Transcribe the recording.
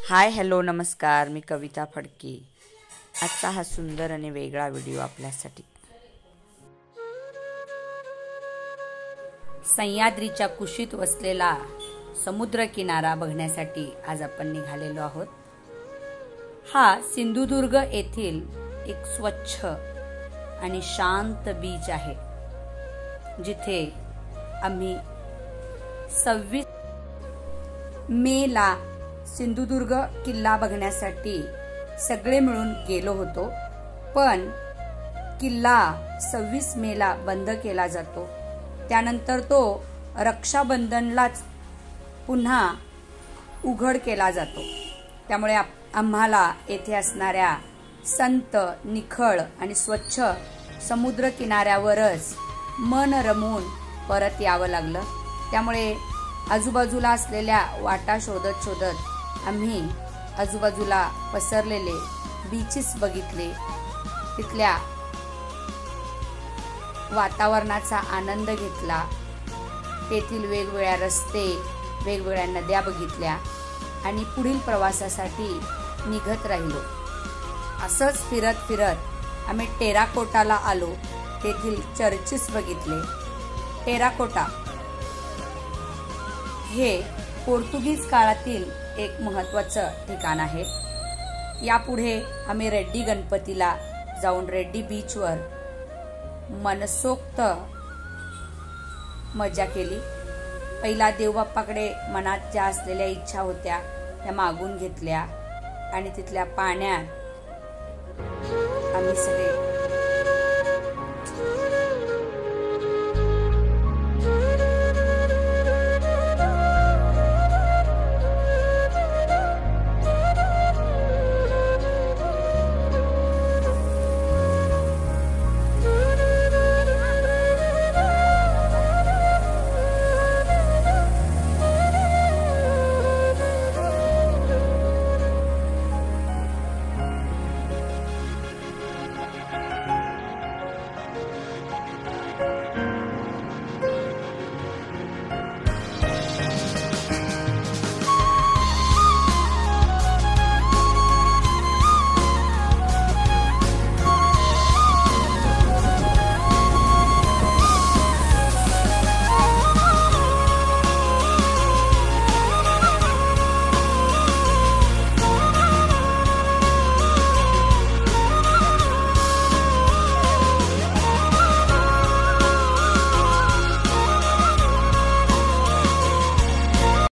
Hi hello नमस्कार, मी कविता फडके। आजचा हा सुंदर आणि वेगळा व्हिडिओ आपल्यासाठी। सह्याद्रीच्या कुशीत वसलेला समुद्र किनारा बघण्यासाठी आज आपण निघालेलो आहोत। हा सिंधुदुर्ग येथील एक स्वच्छ आणि शांत बीच आहे, जिथे आम्ही 26 मेला सिंधुदुर्ग किल्ला बघण्यासाठी सगळे मिळून गेलो होतो। पण किल्ला 26 मेला बंद केला जातो, त्यानंतर तो रक्षाबंधनलाच पुन्हा उघड केला जातो। त्यामुळे आम्हाला येथे असणाऱ्या संत, निखळ आणि स्वच्छ समुद्र किनाऱ्यावरच मन रमवून परत यावं लागलं। त्यामुळे आजूबाजूला असलेल्या वाटा शोधत शोधत आम्ही आजूबाजूला पसरलेले बीचेस बघितले, तिथल्या वातावरणाचा आनंद घेतला, तेथील वेगवेगळ्या रस्ते, वेगवेगळ्या नद्या बघितल्या आणि पुढील प्रवासासाठी निघत राहिलो। असंच फिरत फिरत आम्ही टेराकोटाला आलो, तेथील चर्चेस बघितले। टेराकोटा हे पोर्तुगीज काळातील एक महत्त्वाचं ठिकाण आहे। यापुढे आम्ही रेड्डी गणपतीला जाऊन रेड्डी बीचवर मनसोक्त मजा केली। पहिला देवबाप्पाकडे मनात ज्या असलेल्या इच्छा होत्या त्या मागून घेतल्या आणि तिथल्या पाण्यात आम्ही सगळे